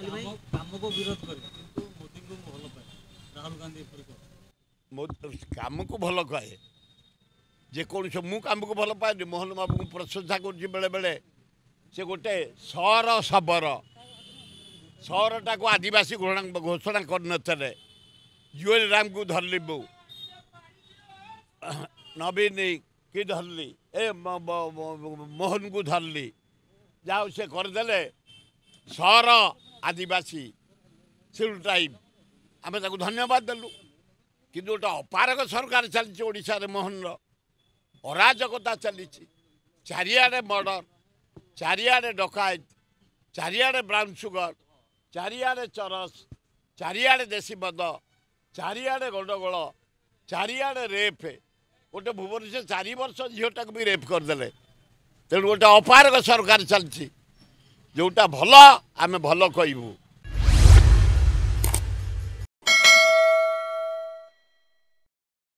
काम को विरोध करे किंतु मोदी को भल पाए राहुल गांधी काम को भल कहे जेकोसी मु काम को भल पाए मोहन बाबू को प्रशंसा कर बेले बेले से गोटे सहर शबर सहरटा को आदिवासी घोषणा कर जुएल राम को धरली बो नवीन कि धरली ए मोहन को धरली जाओ से करदे सहर आदिवासी सिल ट्राइब आम धन्यवाद देलु कि गोटे अपारक सरकार चली ओडिशा रे मोहन अराजकता चली चारिआडे मर्डर चारिआडे डकायत चारिआडे ब्राउन सुगर चारिआडे चरस चारिआडे देशी मद चारिआडे गंडगोल चारिआडे रेप गोटे भुवनेश्वर 4 वर्ष झीटा भी रेप करदे तेणु गोटे अपारक सरकार चलती जोटा भल आम भल कहबू।